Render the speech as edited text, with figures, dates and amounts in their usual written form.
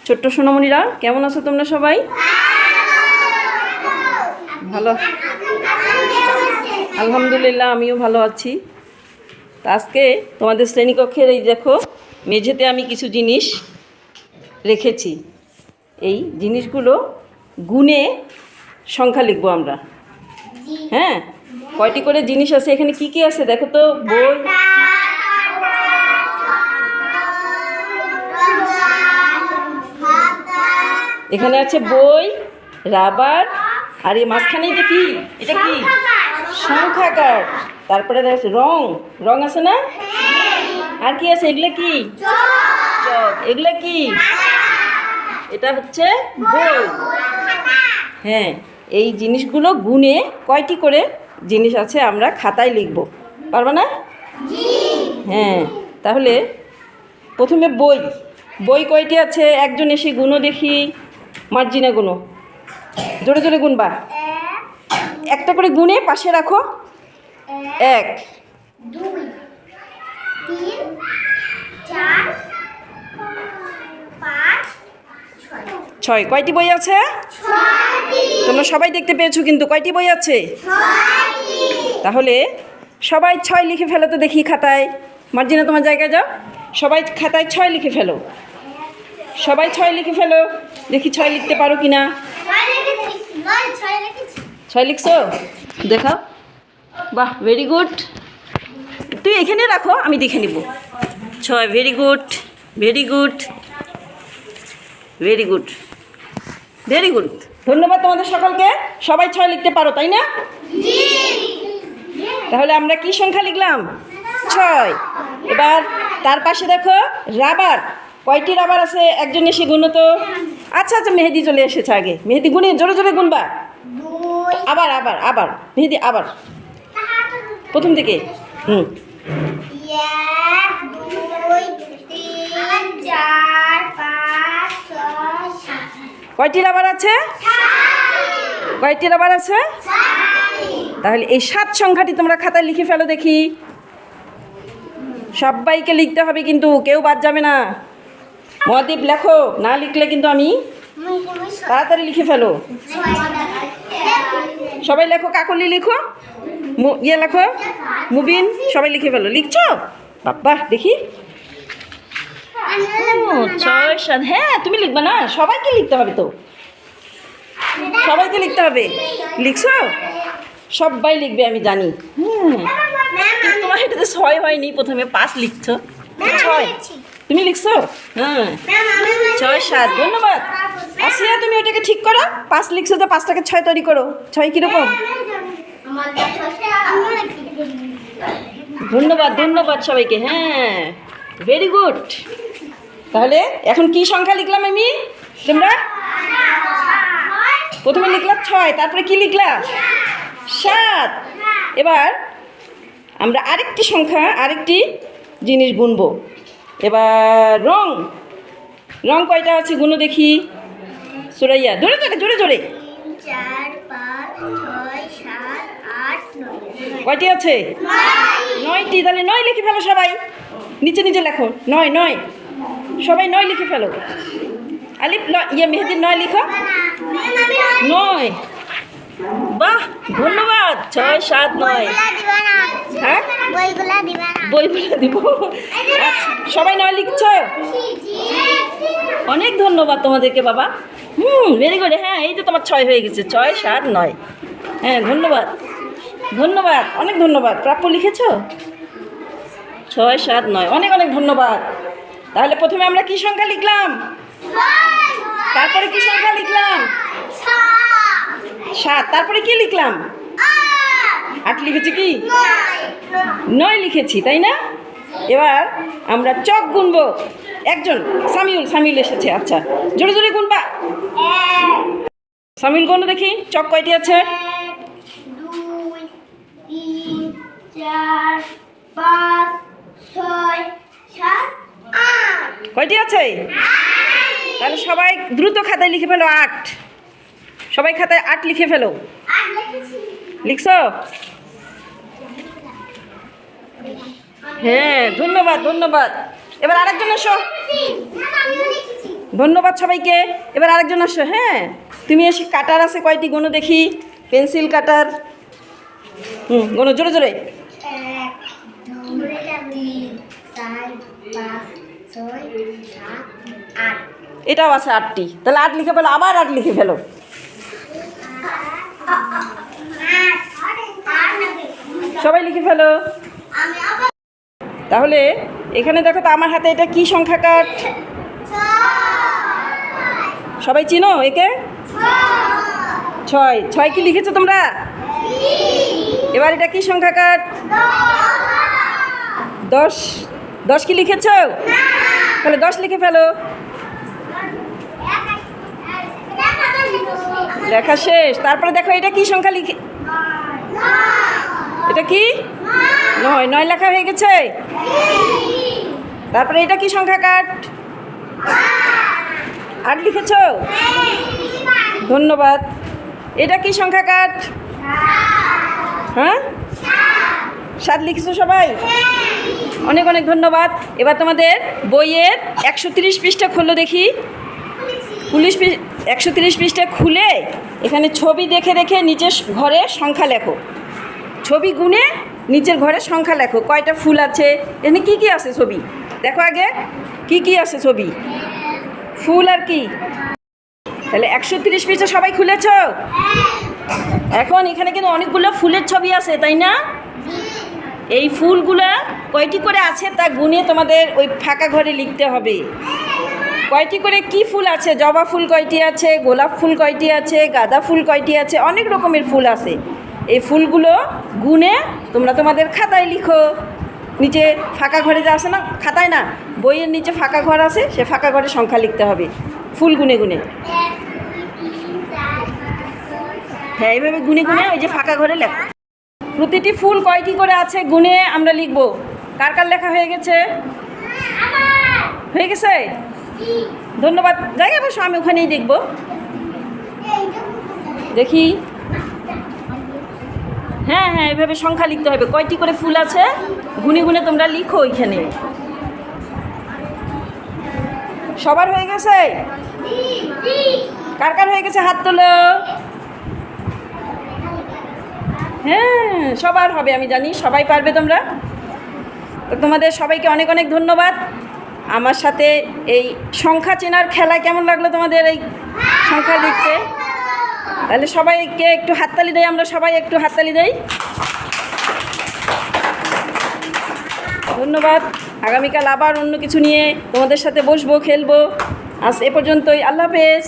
ছোট্ট সোনামণিরা, কেমন আছো তোমরা সবাই? ভালো, আলহামদুলিল্লাহ আমিও ভালো আছি। তা আজকে তোমাদের শ্রেণীকক্ষের এই দেখো মেঝেতে আমি কিছু জিনিস রেখেছি। এই জিনিসগুলো গুণে সংখ্যা লিখবো আমরা। হ্যাঁ, কয়টি করে জিনিস আছে এখানে? কি কি আছে দেখো তো? বই, এখানে আছে বই, রাবার, আর এই মাঝখানে এটা কি? এটা কি? সংখ্যা কার্ড। তারপরে দেখা যাচ্ছে রং, রং আছে না? আর কি আছে? এগুলো কি? চক। এগুলো কি? এটা হচ্ছে বই। হ্যাঁ, এই জিনিসগুলো গুণে কয়টি করে জিনিস আছে আমরা খাতায় লিখব, পারবে না? হ্যাঁ, তাহলে প্রথমে বই। বই কয়টি আছে? একজন এসে গুনো দেখি। মার্জিনা গুনো, জোরে জোরে গুনবা। একটা করে গুনে পাশে রাখো। 1 2 3 4 5 6। কয়টি বই আছে? 6টি। তোমরা সবাই দেখতে পেয়েছো কিন্তু কয়টি বই আছে? 6টি। তাহলে সবাই 6 লিখে ফেলো তো দেখি খাতায়। মার্জিনা তোমার জায়গায় যাও, সবাই খাতায় 6 লিখে ফেলো। সবাই 6 লিখে ফেলো, দেখি 6 লিখতে পারো কি না। 6 লিখছো? দেখাও। বাহ, ভেরি গুড। তুই এখানে রাখো, আমি দেখে নিব। 6, very good, very good, very good, very good. ধন্যবাদ তোমাদের সকলকে। সবাই 6 লিখতে পারো, তাই না? তাহলে আমরা কি সংখ্যা লিখলাম? 6। এবার তার পাশে দেখো রাবার। কয়টি রাবার আছে? একজন এসে গুনো তো। আচ্ছা আচ্ছা, মেহেদি চলে এসেছে আগে। মেহেদি গুনে জোরে জোরে গুনবা। আবার আবার আবার মেহেদি, আবার প্রথম থেকে। 1 2 3 4 5 6 7। কয়টি রাবার আছে? কয়টি রাবার আছে? তাহলে এই 7 সংখ্যাটি তোমরা খাতায় লিখে ফেলো দেখি। সবাইকে লিখতে হবে কিন্তু, কেউ বাদ যাবে না। মহাদীপ লেখো, না লিখলে কিন্তু আমি। তাড়াতাড়ি লিখে ফেলো সবাই। লেখো, কাকলি লিখো, ইয়ে লেখো, মুবিন, সবাই লিখে ফেলো। লিখছো? বাবা দেখি। 6 7। হ্যাঁ, তুমি লিখবে না? সবাইকে লিখতে হবে তো, সবাইকে লিখতে হবে। লিখছো? সবাই লিখবে আমি জানি। তোমার এটাতে 6 হয়নি, প্রথমে 5 লিখছো। 6 তুমি লিখছো? হ্যাঁ, 6 7। ধন্যবাদ। আসিয়া, তুমি ওটাকে ঠিক করো। 5 লিখছো তো 5টাকে 6 তৈরি করো। 6 কীরকম? ধন্যবাদ, ধন্যবাদ সবাইকে। হ্যাঁ, ভেরি গুড। তাহলে এখন কি সংখ্যা লিখলাম আমি? তোমরা প্রথমে লিখলাম 6, তারপরে কি লিখলাম? 7। এবার আমরা আরেকটি সংখ্যা, আরেকটি জিনিস গুনবো। এবার রং। রং কয়টা আছে গুনো দেখি। সুরাইয়া, জোরে জোরে জোরে জোরে। 4 5 6 7 8 9। কয়টি আছে? 9টি। তাহলে 9 লিখে ফেলো সবাই। নিচে নিচে লেখো 9 9। সবাই 9 লিখে ফেলো। আলিফ ইয়ে মেহেদি 9 লিখো। 9। বাহ, ধন্যবাদ। 6 7 9। হ্যাঁ, বইগুলো দিব। আচ্ছা, সবাই 9 লিখছো? অনেক ধন্যবাদ তোমাদেরকে বাবা। Very good. হ্যাঁ, এই তো তোমার 6 হয়ে গেছে। 6 7 9। হ্যাঁ, ধন্যবাদ, ধন্যবাদ, অনেক ধন্যবাদ। প্রাপ্য লিখেছো? 6 7 9। অনেক অনেক ধন্যবাদ। তাহলে প্রথমে আমরা কি সংখ্যা লিখলাম? তারপরে কি সংখ্যা লিখলাম? 7। তারপরে কি লিখলাম? 8 লিখেছি কি? 9 লিখেছি, তাই না? এবার আমরা চক গুনবো। একজন সামিউল এসেছে। আচ্ছা, জোরে জোরে গুনবা। সামিউল গুনো দেখি, চক কয়টি আছে? 1 2 3 4 5 6 7 8। কয়টি আছে? তাহলে সবাই দ্রুত খাতায় লিখে ফেলো 8। সবাই খাতায় 8 লিখে ফেলো। 8 লিখেছি। লিখছো? হ্যাঁ, ধন্যবাদ, ধন্যবাদ। এবার আরেকজন এসো। ধন্যবাদ সবাইকে। এবার আরেকজন আসো। হ্যাঁ, তুমি এসে কাটার আছে কয়টি গুনো দেখি, পেন্সিল কাটার। গুনো জোরে জোরে। 1 2 3 4 5 6 7 8। এটাও আছে 8টি, তাহলে 8 লিখে ফেলো, আবার 8 লিখে ফেলো। সবাই লিখে ফেলো। তাহলে এখানে দেখো তো আমার হাতে এটা কি সংখ্যা কার্ড? সবাই চিনো একে? 6। 6 কি লিখেছো তোমরা? এবার এটা কি সংখ্যা কার্ড? 10। 10 কি লিখেছো? তাহলে 10 লিখে ফেলো। লেখা শেষ। তারপরে দেখো এটা কি সংখ্যা লিখে, এটা কি? 9। 9 লেখা হয়ে গেছে। তারপরে এটা কি সংখ্যা কার্ড? 8 লিখেছো? ধন্যবাদ। এটা কি সংখ্যা কার্ড? হ্যাঁ, 7 লিখেছো সবাই? অনেক অনেক ধন্যবাদ। এবার তোমাদের বইয়ের 130 পৃষ্ঠা খুললো দেখি। 130 পৃষ্ঠা খুলে এখানে ছবি দেখে দেখে নিজের ঘরে সংখ্যা লেখো। ছবি গুনে নিজের ঘরে সংখ্যা লেখো। কয়টা ফুল আছে, এখানে কি কি আছে ছবি দেখো আগে। কি কি আছে ছবি? ফুল আর কি? তাহলে 130 পৃষ্ঠা সবাই খুলেছ? এখন এখানে কিন্তু অনেকগুলো ফুলের ছবি আছে, তাই না? এই ফুলগুলা কয়টি করে আছে তা গুনে তোমাদের ওই ফাঁকা ঘরে লিখতে হবে। কয়টি করে কি ফুল আছে? জবা ফুল কয়টি আছে, গোলাপ ফুল কয়টি আছে, গাঁদা ফুল কয়টি আছে, অনেক রকমের ফুল আছে। এই ফুলগুলো গুনে তোমরা তোমাদের খাতায় লিখো। নিচে ফাঁকা ঘরে যা আছে না, খাতায় না, বইয়ের নিচে ফাঁকা ঘর আছে, সে ফাঁকা ঘরে সংখ্যা লিখতে হবে ফুল গুনে গুনে। হ্যাঁ, এইভাবে গুনে গুনে ওই যে ফাঁকা ঘরে লেখো। প্রতিটি ফুল কয়টি করে আছে গুনে আমরা লিখবো। কার কার লেখা হয়ে গেছে? হয়ে গেছে? ধন্যবাদ। জায়গায় বসো, আমি ওখানেই দেখবো। দেখি। হ্যাঁ হ্যাঁ, এভাবে সংখ্যা লিখতে হবে। কয়টি করে ফুল আছে গুনে গুনে তোমরা লিখো ওইখানে। সবার হয়ে গেছে? কার কার হয়ে গেছে হাত তোলো। হ্যাঁ, সবার হবে, আমি জানি সবাই পারবে তোমরা। তো তোমাদের সবাইকে অনেক অনেক ধন্যবাদ। আমার সাথে এই সংখ্যা চেনার খেলা কেমন লাগলো তোমাদের, এই সংখ্যা লিখতে? তাহলে সবাইকে একটু হাততালি দেই, আমরা সবাই একটু হাততালি দেই। ধন্যবাদ। আগামীকাল আবার অন্য কিছু নিয়ে তোমাদের সাথে বসবো, খেলবো। আজ এ পর্যন্তই। আল্লাহ হাফেজ।